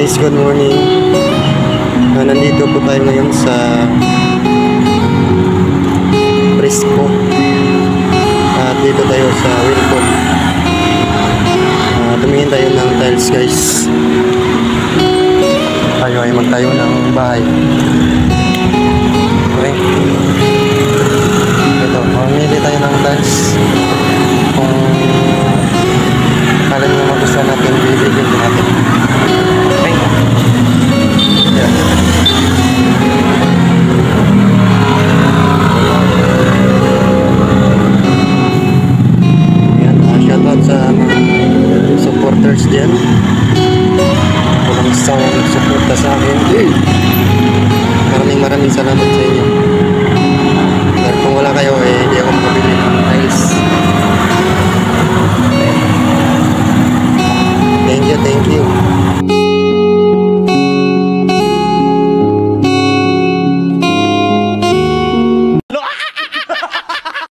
Guys, good morning. Nandito po tayo ngayon sa Frisco. At dito tayo sa Wilcom. Tumingin tayo ng tiles, guys. Tayo ay magtayo ng bahay. Okay. Ito, mamili tayo ng tiles. Kung kala nyo magustuhan natin, bibigyan natin. Okay. Yan. Yan, shoutout sa mga supporters dyan. Walang isang supporta sa akin. Maraming salamat sa inyo. Dahil kung wala kayo, hindi ako makabili ng tiles. Thank you.